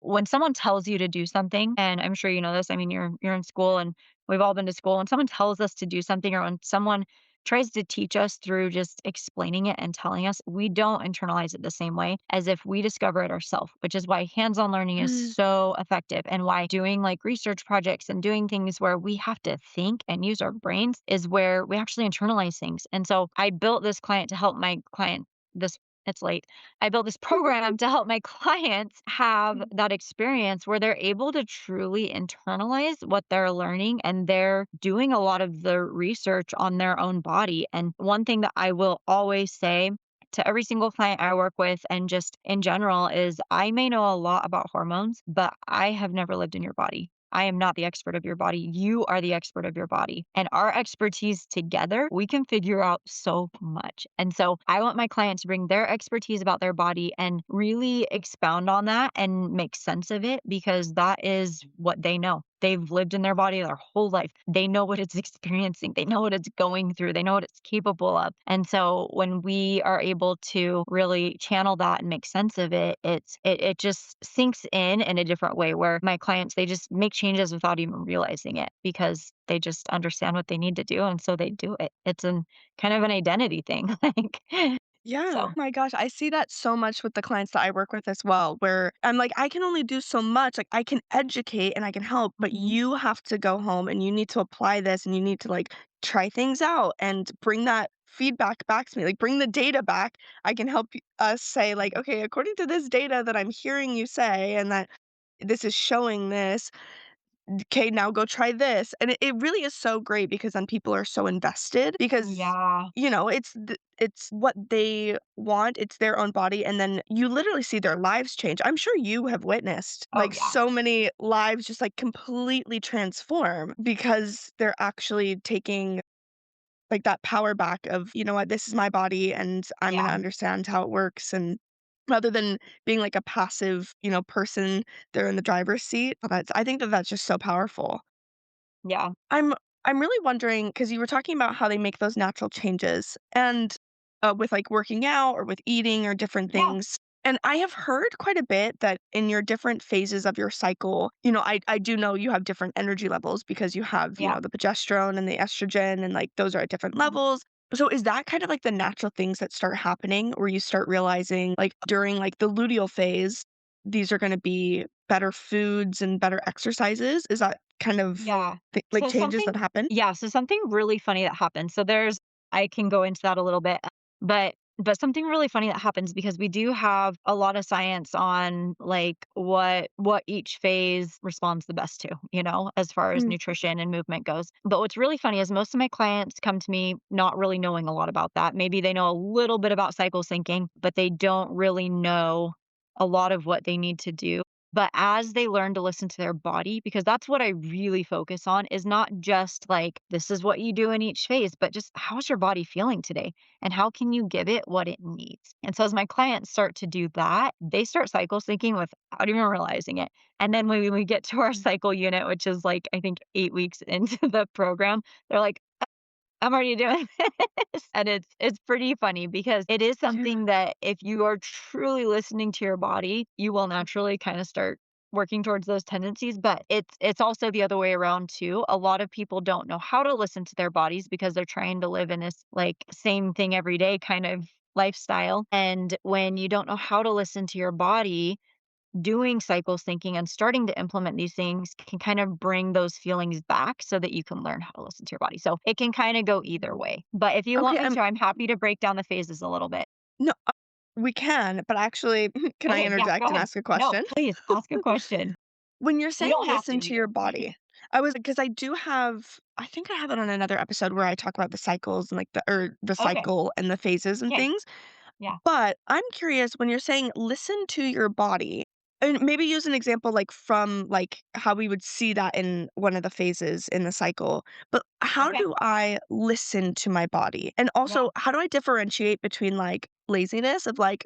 when someone tells you to do something, and I'm sure you know this, I mean, you're in school and we've all been to school, when someone tells us to do something or when someone tries to teach us through just explaining it and telling us, we don't internalize it the same way as if we discover it ourselves, which is why hands-on learning is Mm. so effective and why doing like research projects and doing things where we have to think and use our brains is where we actually internalize things. And so I built this client to help my client this it's late. I built this program to help my clients have that experience where they're able to truly internalize what they're learning and they're doing a lot of the research on their own body. And one thing that I will always say to every single client I work with and just in general is I may know a lot about hormones, but I have never lived in your body. I am not the expert of your body. You are the expert of your body. And our expertise together, we can figure out so much. And so I want my clients to bring their expertise about their body and really expound on that and make sense of it because that is what they know. They've lived in their body their whole life. They know what it's experiencing. They know what it's going through. They know what it's capable of. And so when we are able to really channel that and make sense of it, it just sinks in a different way where my clients they just make changes without even realizing it because they just understand what they need to do and so they do it. It's an kind of an identity thing like Yeah. so. My gosh, I see that so much with the clients that I work with as well, where I'm like, I can only do so much. Like, I can educate and I can help, but Mhm. you have to go home and you need to apply this and you need to like try things out and bring that feedback back to me. Like, bring the data back. I can help us say, like, okay, according to this data that I'm hearing you say, and that this is showing this, "'Kay, now go try this." And it really is so great because then people are so invested because, Yeah. it's what they want, it's their own body, and then you literally see their lives change. I'm sure you have witnessed, Oh, like, yeah. so many lives just, like, completely transform because they're actually taking, like, that power back of, "You know what? This is my body, and I'm gonna Yeah. understand how it works," and rather than being, like, a passive, person, they're in the driver's seat. I think that that's just so powerful. Yeah. I'm I'm really wondering because you were talking about how they make those natural changes and, with, like, working out or with eating or different Yeah. things, and I have heard quite a bit that in your different phases of your cycle, I do know you have different energy levels because you have, Yeah. the progesterone and the estrogen and, like, those are at different Mhm. levels. So is that kind of, like, the natural things that start happening where you start realizing, like, during, like, the luteal phase, these are gonna be better foods and better exercises? Is that kind of Yeah. like, So changes something that happen? yeah, so something really funny that happens. So there's I can go into that a little bit, but something really funny that happens because we do have a lot of science on like what each phase responds the best to, as far as Mm, nutrition and movement goes. But what's really funny is most of my clients come to me not really knowing a lot about that. Maybe they know a little bit about cycle syncing, but they don't really know a lot of what they need to do. But as they learn to listen to their body, because that's what I really focus on, is not just like, this is what you do in each phase, but just how's your body feeling today? And how can you give it what it needs? And so as my clients start to do that, they start cycle syncing without even realizing it. And then when we get to our cycle unit, which is like, I think 8 weeks into the program, they're like, I'm already doing this. And it's pretty funny because it is yeah. something that if you are truly listening to your body, you will naturally kind of start working towards those tendencies, but it's also the other way around too. A lot of people don't know how to listen to their bodies because they're trying to live in this like same thing every day kind of lifestyle. And when you don't know how to listen to your body, doing cycle syncing and starting to implement these things can kind of bring those feelings back so that you can learn how to listen to your body. So it can kind of go either way. But if you want Okay, me to, I'm happy to break down the phases a little bit. no, we can, but actually, can I Okay, yeah, go interject and ahead. ask a No, question? please ask a question. When you're You saying don't have to. listen to your body, because I think I have it on another episode where I talk about the cycles and, like, the Okay. cycle and the phases and Okay. things. Yeah. But I'm curious when you're saying listen to your body, and maybe use an example like from like how we would see that in one of the phases in the cycle. But how Okay. do I listen to my body? And Yeah. also, how do I differentiate between like laziness of like,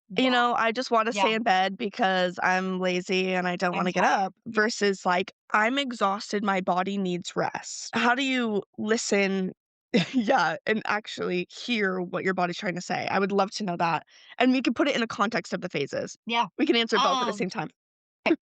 Yeah. I just want to Yeah. stay in bed because I'm lazy and I don't want I'm to get tired. up versus like I'm exhausted, my body needs rest. How do you listen yeah, and actually hear what your body's trying to say? I would love to know that. And we can put it in the context of the phases. Yeah. We can answer both at the Um, same time.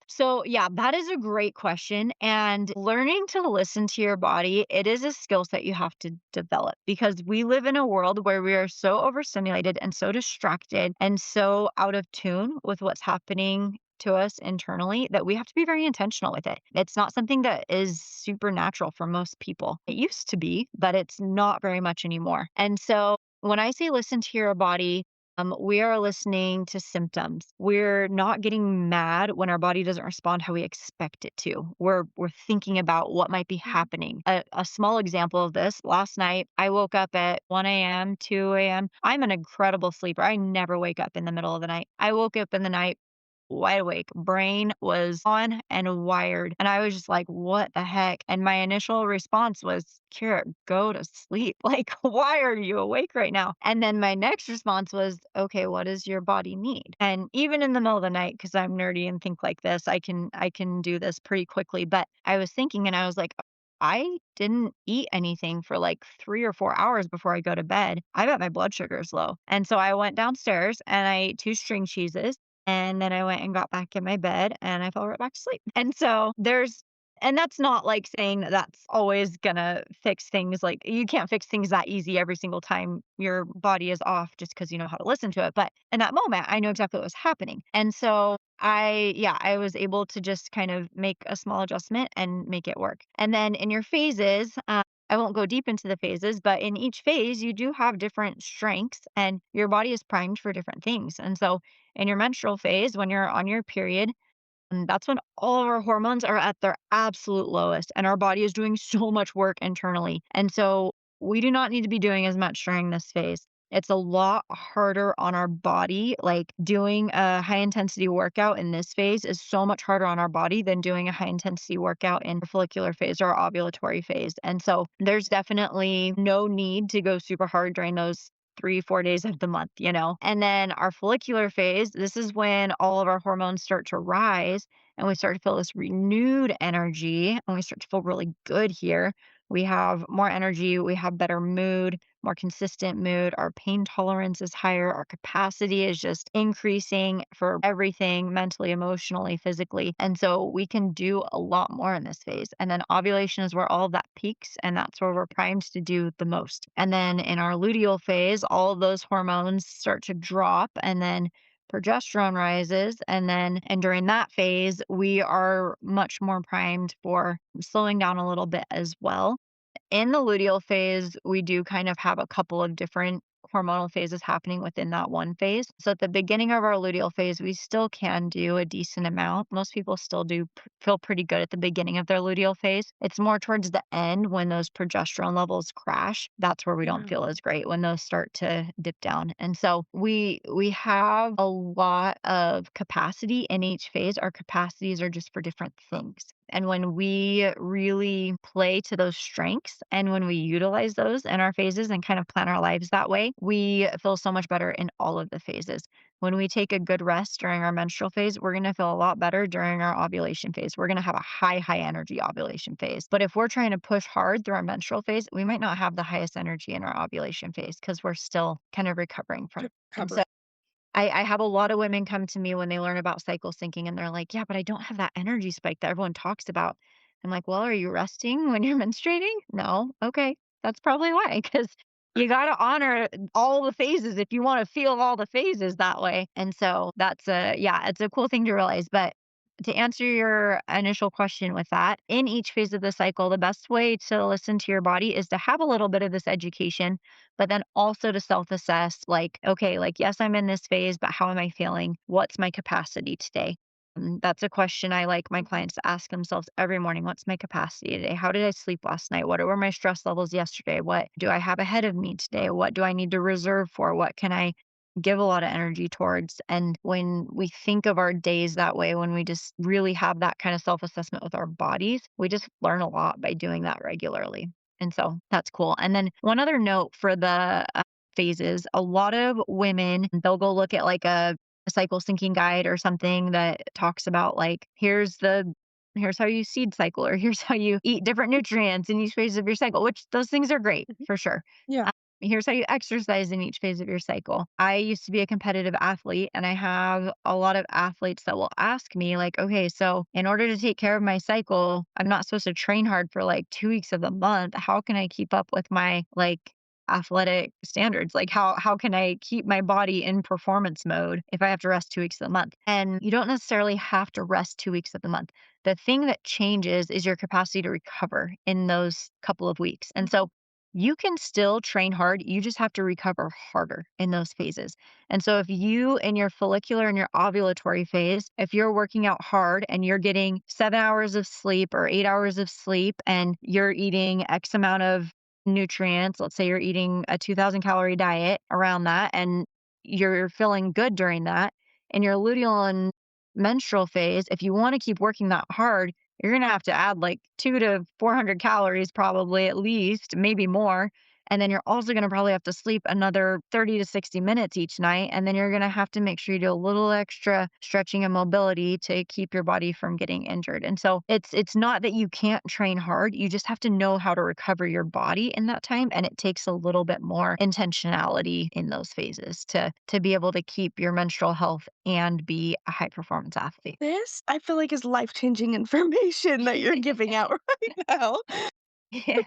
So, yeah, that is a great question. And learning to listen to your body, it is a skill set you have to develop because we live in a world where we are so overstimulated and so distracted and so out of tune with what's happening to us internally that we have to be very intentional with it. It's not something that is supernatural for most people. It used to be, but it's not very much anymore. And so when I say listen to your body, we are listening to symptoms. We're not getting mad when our body doesn't respond how we expect it to. We're thinking about what might be Mhm. happening. A small example of this: last night I woke up at 1 a.m., 2 a.m. I'm an incredible sleeper. I never wake up in the middle of the night. I woke up in the night wide awake. Brain was on and wired. And I was just like, what the heck? And my initial response was, Kira, go to sleep. Like, why are you awake right now? And then my next response was, okay, what does your body need? And even in the middle of the night, because I'm nerdy and think like this, I can do this pretty quickly. But I was thinking and I was like, I didn't eat anything for like 3 or 4 hours before I go to bed. I bet my blood sugar is low. And so I went downstairs and I ate 2 string cheeses and then I went and got back in my bed and I fell right back to sleep. And so and that's not like saying that that's always gonna fix things. Like you can't fix things that easy every single time your body is off just because you know how to listen to it. But in that moment, I know exactly what was happening. And so yeah, I was able to just kind of make a small adjustment and make it work. And then in your phases, I won't go deep into the phases, but in each phase, you do have different strengths and your body is primed for different things. And so in your menstrual phase, when you're on your period, And that's when all of our hormones are at their absolute lowest and our body is doing so much work internally. And so we do not need to be doing as much during this phase. It's a lot harder on our body. Like doing a high intensity workout in this phase is so much harder on our body than doing a high intensity workout in the follicular phase or ovulatory phase. And so there's definitely no need to go super hard during those 3, 4 days of the month, you know? And then our follicular phase, this is when all of our hormones start to rise and we start to feel this renewed energy and we start to feel really good here. We have more energy, we have better mood, more consistent mood. Our pain tolerance is higher. Our capacity is just increasing for everything mentally, emotionally, physically. And so we can do a lot more in this phase. And then ovulation is where all of that peaks, and that's where we're primed to do the most. And then in our luteal phase, all of those hormones start to drop, and then progesterone rises. And during that phase, we are much more primed for slowing down a little bit as well. In the luteal phase, we do kind of have a couple of different hormonal phases happening within that one phase. So at the beginning of our luteal phase, we still can do a decent amount. Most people still do feel pretty good at the beginning of their luteal phase. It's more towards the end when those progesterone levels crash. That's where we don't Yeah. feel as great when those start to dip down. And so we have a lot of capacity in each phase. Our capacities are just for different things. And when we really play to those strengths and when we utilize those in our phases and kind of plan our lives that way, we feel so much better in all of the phases. When we take a good rest during our menstrual phase, we're going to feel a lot better during our ovulation phase. We're going to have a high energy ovulation phase. But if we're trying to push hard through our menstrual phase, we might not have the highest energy in our ovulation phase because we're still kind of recovering from. And Cover. so I have a lot of women come to me when they learn about cycle syncing and they're like, "Yeah, but I don't have that energy spike that everyone talks about." I'm like, "Well, are you resting when you're menstruating?" "No." "Okay. That's probably why, because you gotta honor all the phases if you wanna feel all the phases that way." And so that's yeah, it's a cool thing to realize, but to answer your initial question with that, in each phase of the cycle, the best way to listen to your body is to have a little bit of this education, but then also to self assess like, okay, like, yes, I'm in this phase, but how am I feeling? What's my capacity today? That's a question I like my clients to ask themselves every morning. What's my capacity today? How did I sleep last night? What were my stress levels yesterday? What do I have ahead of me today? What do I need to reserve for? What can I give a lot of energy towards? And when we think of our days that way, when we just really have that kind of self assessment with our bodies, we just learn a lot by doing that regularly. And so that's cool. And then one other note for the phases, a lot of women, they'll go look at like a cycle syncing guide or something that talks about like, here's how you seed cycle, or here's how you eat different nutrients in each phase of your cycle, which those things are great Mhm. for sure. Yeah. Here's how you exercise in each phase of your cycle. I used to be a competitive athlete, and I have a lot of athletes that will ask me, like, okay, so in order to take care of my cycle, I'm not supposed to train hard for like 2 weeks of the month. How can I keep up with my like athletic standards? Like, how can I keep my body in performance mode if I have to rest 2 weeks of the month? And you don't necessarily have to rest 2 weeks of the month. The thing that changes is your capacity to recover in those couple of weeks. And so you can still train hard. You just have to recover harder in those phases. And so if you in your follicular and your ovulatory phase, if you're working out hard and you're getting 7 hours of sleep or 8 hours of sleep and you're eating X amount of nutrients, let's say you're eating a 2000 calorie diet around that and you're feeling good during that, in your luteal and menstrual phase, if you want to keep working that hard, you're gonna have to add like 2 to 400 calories probably at least, maybe more, and then you're also gonna probably have to sleep another 30 to 60 minutes each night, and then you're gonna have to make sure you do a little extra stretching and mobility to keep your body from getting injured. And so it's not that you can't train hard, you just have to know how to recover your body in that time, and it takes a little bit more intentionality in those phases to be able to keep your menstrual health and be a high performance athlete. This, I feel like, is life-changing information that you're giving out right now. Yeah.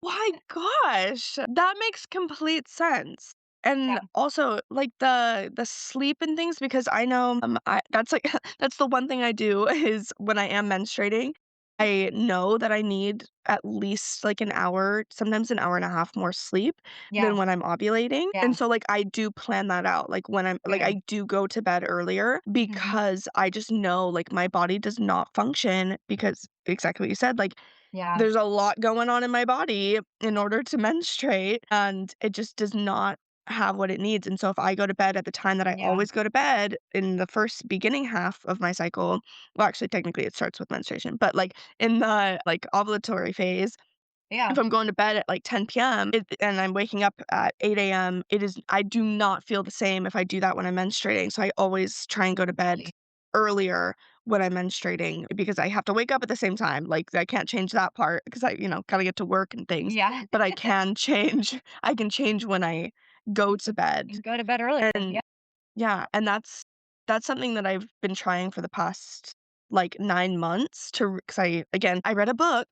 My gosh, that makes complete sense. And also, like, the sleep and things because I know, I that's, like that's the one thing I do is when I am menstruating, I know that I need at least, like, an hour, sometimes an hour and a half more sleep than Yeah, when I'm ovulating, and yeah, so, like, I do plan that out, like, when good. I do go to bed earlier Mhm. because I just know, like, my body does not function because exactly what you said, like, Yeah, there's a lot going on in my body in order to menstruate, and it just does not have what it needs, and so if I go to bed at the time that I yeah, always go to bed in the first beginning half of my cycle, well, actually, technically, it starts with menstruation, but, like, in the, like, ovulatory phase, yeah. if I'm going to bed at, like, 10 p.m. And I'm waking up at 8 a.m., I do not feel the same if I do that when I'm menstruating, so I always try and go to bed Really? earlier when I'm menstruating because I have to wake up at the same time, like, I can't change that part because gotta get to work and things, Yeah. but I can change when I go to bed, You go to bed earlier. and Yeah, yeah, and that's something that I've been trying for the past, like, 9 months to because I read a book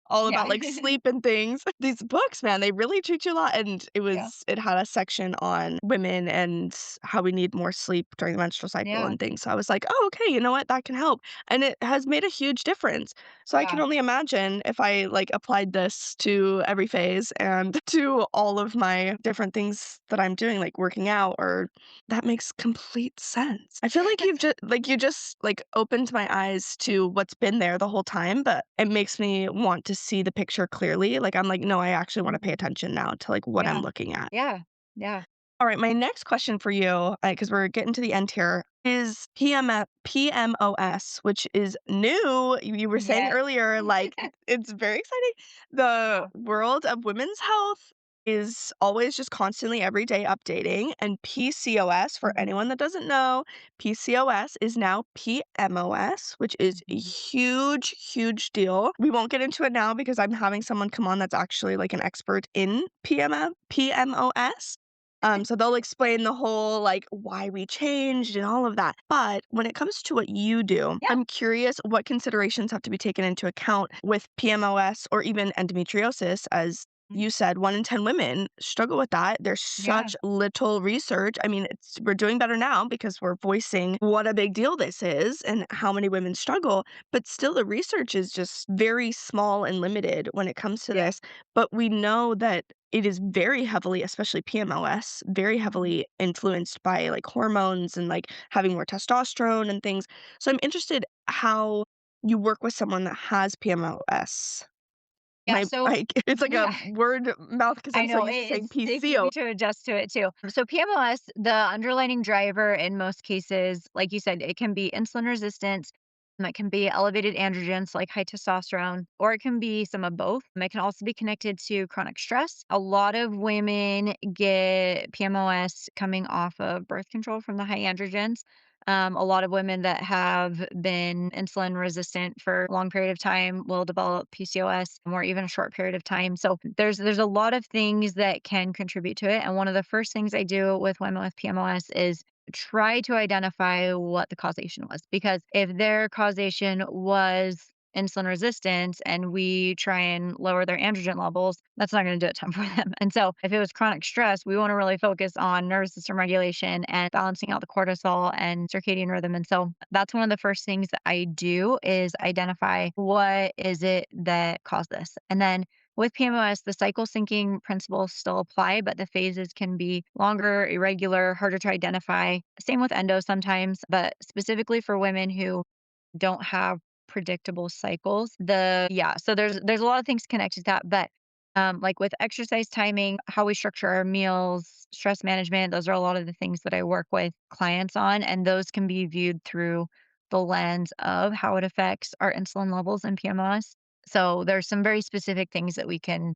all about, yeah. like, sleep and things. These books, man, they really teach you a lot, and Yeah, it had a section on women and how we need more sleep during the menstrual cycle yeah, and things, so I was like, "Oh, okay, you know what? That can help," and it has made a huge difference. So I can yeah. only imagine if I, like, applied this to every phase and to all of my different things that I'm doing, like working out or that makes complete sense. I feel like you just, like, opened my eyes to what's been there the whole time, but it makes me want to see the picture clearly, like, I'm like, "No, I actually wanna pay Mhm. attention now to, like, what I'm Yeah, looking at." yeah, yeah, Alright, my next question for you, because we're getting to the end here, is PMOS, which is new. You were saying yes. earlier, like, it's very exciting. The Yeah. world of women's health is always just constantly every day updating, and PCOS, for Mhm, anyone that doesn't know, PCOS is now PMOS, which is a mhm. huge, huge deal. We won't get into it now because I'm having someone come on that's actually, like, an expert in PMOS. So they'll explain the whole, like, why we changed and all of that. But when it comes to what you do, Yeah. I'm curious what considerations have to be taken into account with PMOS or even endometriosis, as Mhm. you said, 1 in 10 women struggle with that. There's Yeah, such little research. I mean, we're doing better now because we're voicing what a big deal this is and how many women struggle, but still the research is just very small and limited when it comes to yeah. this. But we know that it is very heavily, especially PMOS, very Mhm. heavily influenced by, like, hormones and, like, having more testosterone and things. So I'm interested how you work with someone that has PMOS. Yeah, My so I it's like a yeah. word mouth because 'cause I I'm so know used to saying it's taking PCO. me to adjust to it too. So PMOS, the underlining driver in most cases, like you said, it can be insulin resistance, it can be elevated androgens like high testosterone, or it can be some of both. It can also be connected to chronic stress. A lot of women get PMOS coming off of birth control from the high androgens. A lot of women that have been insulin resistant for a long period of time will develop PCOS or even a short period of time. So there's a lot of things that can contribute to it. And one of the first things I do with women with PMOS is try to identify what the causation was. Because if their causation was insulin resistance and we try and lower their androgen levels, that's not going to do a ton for them. And so if it was chronic stress, we want to really focus on nervous system regulation and balancing out the cortisol and circadian rhythm. And so that's one of the first things that I do is identify what is it that caused this. And then with PMOS, the cycle syncing principles still apply, but the phases can be longer, irregular, harder to identify. Same with endo sometimes, but specifically for women who don't have predictable cycles. So there's a lot of things connected to that, but like with exercise timing, how we structure our meals, stress management, those are a lot of the things that I work with clients on, and those can be viewed through the lens of how it affects our insulin levels and PMOS. So there's some very specific things that we can,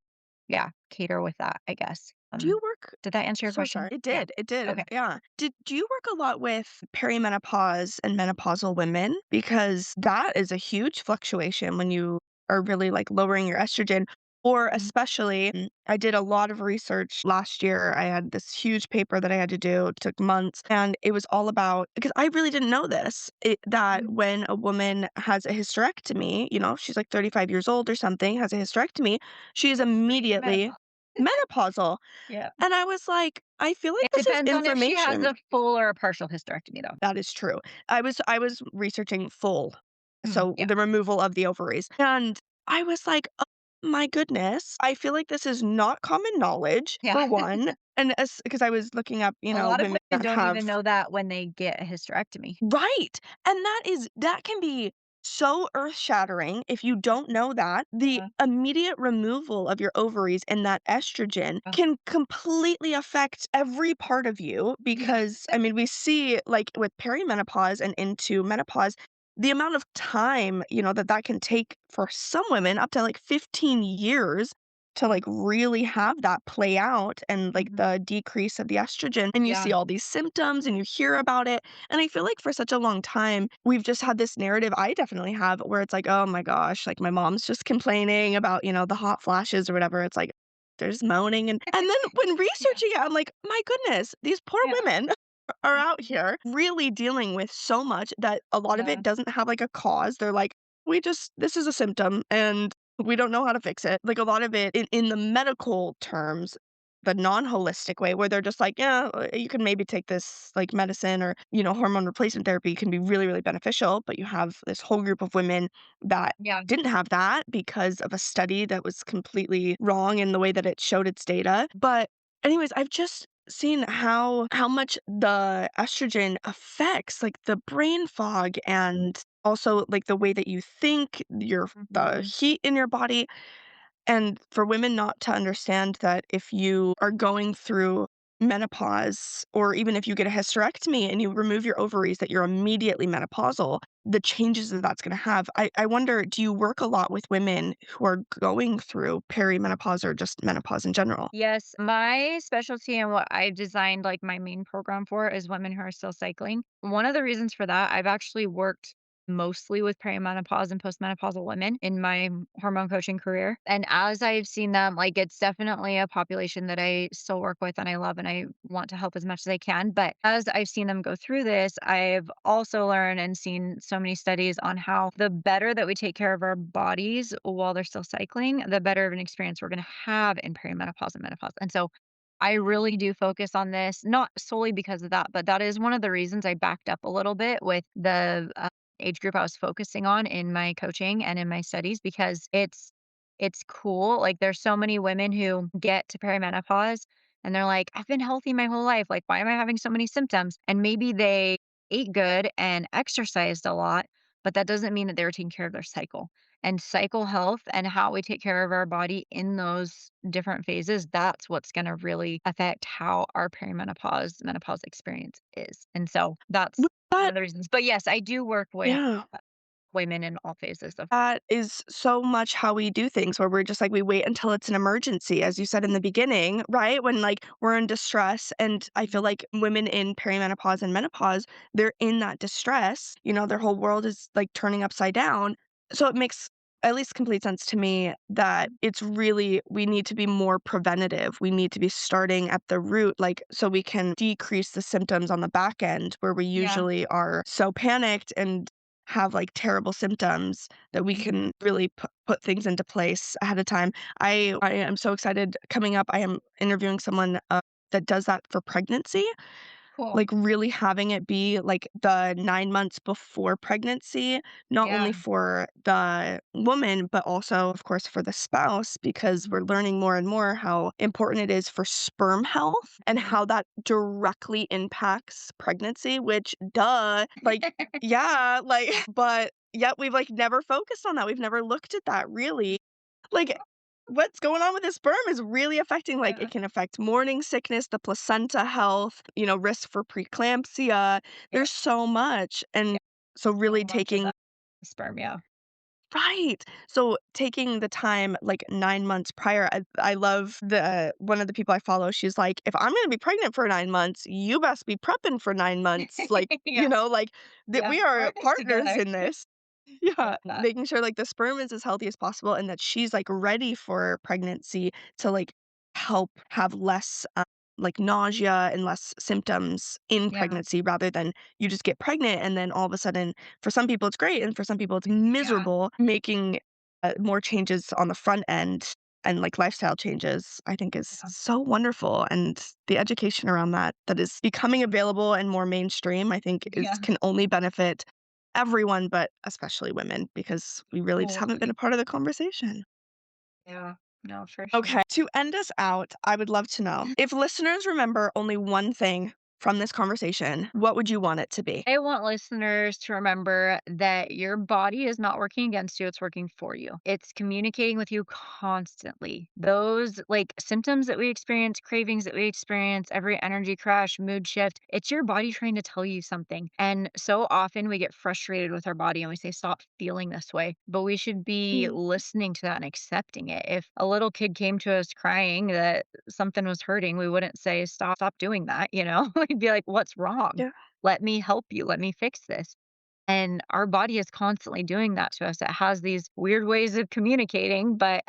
yeah, cater with that, I guess. Do you work Did that answer your So question? sorry. Yeah. It did, Okay. yeah. Do you work a lot with perimenopause and menopausal women? Because that is a huge fluctuation when you are really, like, lowering your estrogen, or Mhm. especially I did a lot of research last year. I had this huge paper that I had to do, it took months, and it was all about because I really didn't know this, that Mhm. when a woman has a hysterectomy, she's, like, 35 years old or something, has a hysterectomy, she is immediately Premenopause. menopausal. Yeah. And I was like, I feel like It this is depends on if she has information a full or a partial hysterectomy, though. that is true. I was researching full Mhm. So Yeah. the removal of the ovaries. And I was like, "Oh my goodness. I feel like this is not common knowledge, Yeah. for one." And as because I was looking up, A lot of women women that don't even have. know that when they get a hysterectomy. Right, and that can be so earth-shattering if you don't know that. The Yeah. immediate removal of your ovaries and that estrogen Yeah. can completely affect every part of you Yeah. because, I mean, we see, like, with perimenopause and into menopause, the amount of time, that can take for some women up to, like, 15 years to, like, really have that play out and, like, Mhm. the decrease of the estrogen, and you Yeah. see all these symptoms and you hear about it, and I feel like for such a long time, we've just had this narrative, I definitely have, where it's like, "Oh my gosh," like, my mom's just complaining about, the hot flashes or whatever. It's like, there's moaning, and then when Yeah. researching it, I'm like, "My goodness, these poor Yeah. women are out here really dealing with so much that a lot of Yeah. it doesn't have, like, a cause." They're like, "We just this is a symptom, and we don't know how to fix it." Like, a lot of it in the medical terms, the non-holistic way where they're just like, "Yeah, you can maybe take this, like, medicine or, hormone replacement therapy can be really, really beneficial," but you have this whole group of women that Yeah. didn't have that because of a study that was completely wrong in the way that it showed its data. But anyways, I've just seen how much the estrogen affects, like, the brain fog and also, like, the way that you think, the Mhm. heat in your body, and for women not to understand that if you are going through menopause, or even if you get a hysterectomy and you remove your ovaries, that you're immediately menopausal, the changes that that's gonna have. I wonder, do you work a lot with women who are going through perimenopause or just menopause in general? Yes, my specialty and what I designed like my main program for is women who are still cycling. One of the reasons for that, I've actually worked mostly with perimenopause and postmenopausal women in my hormone coaching career. And as I've seen them, like it's definitely a population that I still work with and I love and I want to help as much as I can. But as I've seen them go through this, I've also learned and seen so many studies on how the better that we take care of our bodies while they're still cycling, the better of an experience we're going to have in perimenopause and menopause. And so I really do focus on this, not solely because of that, but that is one of the reasons I backed up a little bit with the age group I was focusing on in my coaching and in my studies because it's cool. Like there's so many women who get to perimenopause and they're like, I've been healthy my whole life. Like, why am I having so many symptoms? And maybe they ate good and exercised a lot, but that doesn't mean that they were taking care of their cycle. And cycle health and how we take care of our body in those different phases, that's what's going to really affect how our perimenopause, menopause experience is. And so that's one But of the reasons. But yes, I do work with yeah. women in all phases of. That is so much how we do things, where we're just like, we wait until it's an emergency, as you said in the beginning, right? When, like, we're in distress, and I feel Mhm. like women in perimenopause and menopause, they're in that distress, their whole world is, like, turning upside down. So it makes at least complete sense to me that it's really we need to be more preventative. We need to be starting at the root, like, so we can decrease the symptoms on the back end where we Yeah. usually are so panicked and have, like, terrible symptoms, that we Mhm. can really put things into place ahead of time. I am so excited. Coming up, I am interviewing someone, that does that for pregnancy, Cool. like, really having it be, like, the 9 months before pregnancy, not only Yeah. for the woman, but also, of course, for the spouse, because we're learning more and more how important it is for sperm health and Mhm. how that directly impacts pregnancy, which, duh, like, yeah, like, but yet we've, like, never focused on that. We've never looked at that really. Like, what's going on with the sperm is really affecting, like, Yeah. it can affect morning sickness, the placenta health, risk for preeclampsia. Yeah. There's so much, and Yeah. so So really much of taking. that sperm. Yeah. Right. So taking the time, like, 9 months prior, I love the one of the people I follow, she's like, "If I'm gonna be pregnant for 9 months, you best be prepping for 9 months." Like, Yeah. like, that Yeah. we We're are in this partners together. in this. Yeah, Love that. making sure, like, the sperm is as healthy as possible and that she's, like, ready for pregnancy to, like, help have less, like, nausea and less symptoms in Yeah. pregnancy, rather than you just get pregnant and then all of a sudden, for some people it's great and for some people it's Yeah. miserable. Making, more changes on the front end and, like, lifestyle changes, I think is Yeah. so wonderful, and the education around that is becoming available and more mainstream, I think, is Yeah. can only benefit everyone, but especially women, because we really just haven't been a Totally. part of the conversation. Yeah. No, for sure. Okay, to end us out, I would love to know if listeners remember only one thing from this conversation, what would you want it to be? I want listeners to remember that your body is not working against you, it's working for you. It's communicating with you constantly. Those like symptoms that we experience, cravings that we experience, every energy crash, mood shift, it's your body trying to tell you something. And so often we get frustrated with our body and we say, stop feeling this way. But we should be Mm, listening to that and accepting it. If a little kid came to us crying that something was hurting, we wouldn't say, stop doing that, you know? We'd be like, what's wrong? yeah. Let me help you. Let me fix this. And our body is constantly doing that to us. It has these weird ways of communicating, but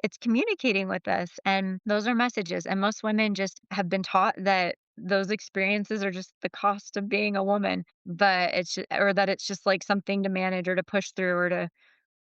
it's communicating with us. And those are messages. And most women just have been taught that those experiences are just the cost of being a woman, but or that it's just like something to manage or to push through or to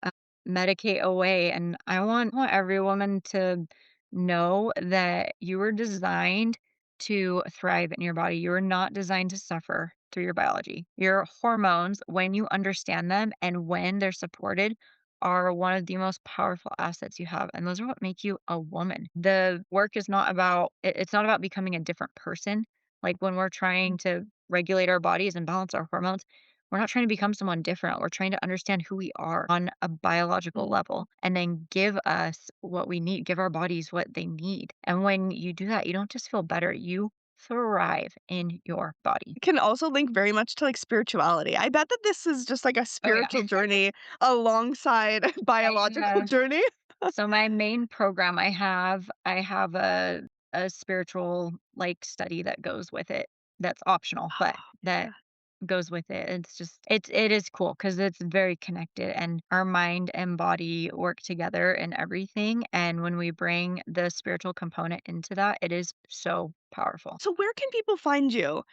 uh, medicate away. And I want every woman to know that you were designed to thrive in your body. You are not designed to suffer through your biology. Your hormones, when you understand them and when they're supported, are one of the most powerful assets you have. And those are what make you a woman. The work is not about, it's not about becoming a different person. Like when we're trying to regulate our bodies and balance our hormones, we're not trying to become someone different. We're trying to understand who we are on a biological Mm. level and then give us what we need, give our bodies what they need. And when you do that, you don't just feel better, you thrive in your body. It can also link very much to, like, spirituality. I bet that this is just, like, a Oh, yeah. spiritual journey alongside I, biological journey. so my main program I have a spiritual like study that goes with it. That's optional, but that Yeah. goes with it. It's just it is cool because it's very connected and our mind and body work together in everything. And when we bring the spiritual component into that, it is so powerful. So where can people find you?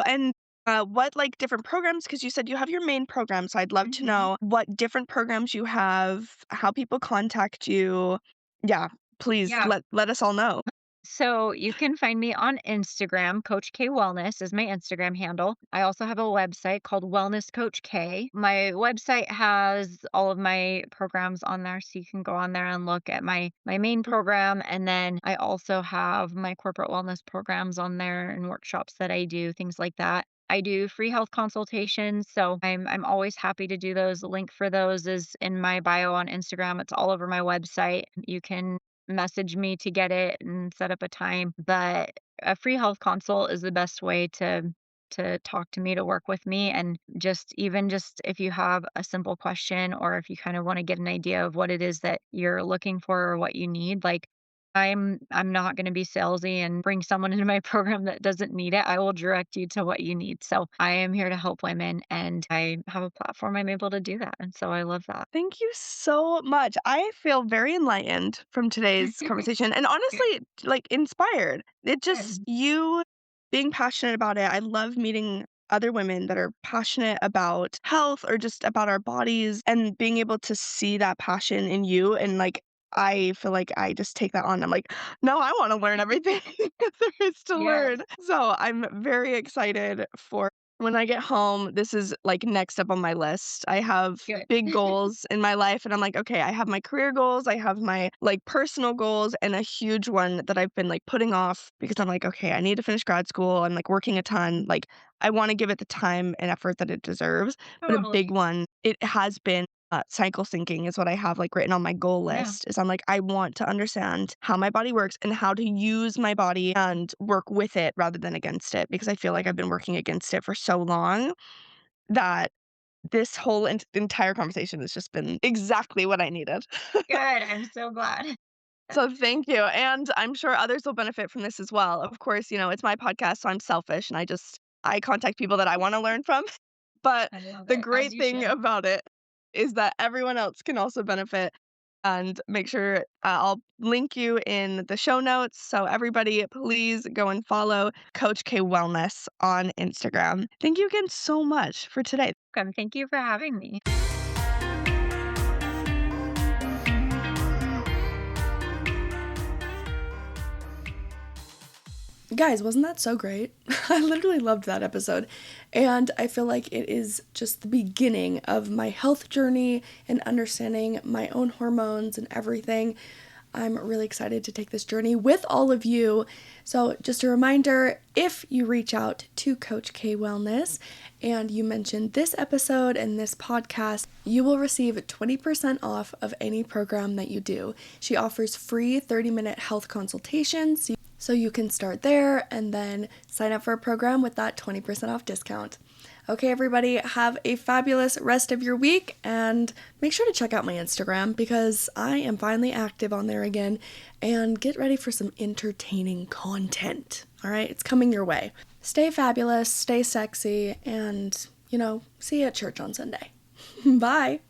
And what like different programs? Because you said you have your main program, so I'd love to Mhm. know what different programs you have, how people contact you. Yeah, please Yeah. let us all know. So you can find me on Instagram. Coach K Wellness is my Instagram handle. I also have a website called Wellness Coach K. My website has all of my programs on there, so you can go on there and look at my main program. And then I also have my corporate wellness programs on there and workshops that I do, things like that. I do free health consultations, so I'm always happy to do those. The link for those is in my bio on Instagram. It's all over my website. You can message me to get it and set up a time, but a free health consult is the best way to talk to me, to work with me, and just if you have a simple question or if you kind of want to get an idea of what it is that you're looking for or what you need, like I'm not going to be salesy and bring someone into my program that doesn't need it. I will direct you to what you need. So I am here to help women and I have a platform I'm able to do that. And so I love that. Thank you so much. I feel very enlightened from today's conversation and Good. honestly, like inspired. It just, Good. you being passionate about it. I love meeting other women that are passionate about health or just about our bodies and being able to see that passion in you. And like, I feel like I just take that on. I'm like, no, I want to learn everything there is to Yes. learn. So I'm very excited for when I get home. This is like next up on my list. I have Good. big goals in my life and I'm like, okay, I have my career goals, I have my like personal goals and a huge one that I've been like putting off because I'm like, okay, I need to finish grad school. I'm like working a ton. Like I want to give it the time and effort that it deserves. But a big Totally. one, it has been cycle syncing is what I have like written on my goal Yeah. list is I'm like, I want to understand how my body works and how to use my body and work with it rather than against it because I feel like I've been working against it for so long that this whole entire conversation has just been exactly what I needed. Good, I'm so glad. So thank you, and I'm sure others will benefit from this as well. Of course, it's my podcast, so I'm selfish and I contact people that I wanna learn from, but I love the it, as great you thing should. about it is that everyone else can also benefit, and make sure I'll link you in the show notes, so everybody please go and follow Coach K Wellness on Instagram. Thank you again so much for today. Welcome, thank you for having me. Guys, wasn't that so great? I literally loved that episode. And I feel like it is just the beginning of my health journey and understanding my own hormones and everything. I'm really excited to take this journey with all of you. So, just a reminder, if you reach out to Coach K Wellness and you mention this episode and this podcast, you will receive 20% off of any program that you do. She offers free 30-minute health consultations. So you can start there and then sign up for a program with that 20% off discount. Okay, everybody, have a fabulous rest of your week and make sure to check out my Instagram because I am finally active on there again, and get ready for some entertaining content. All right, it's coming your way. Stay fabulous, stay sexy, and, see you at church on Sunday. Bye.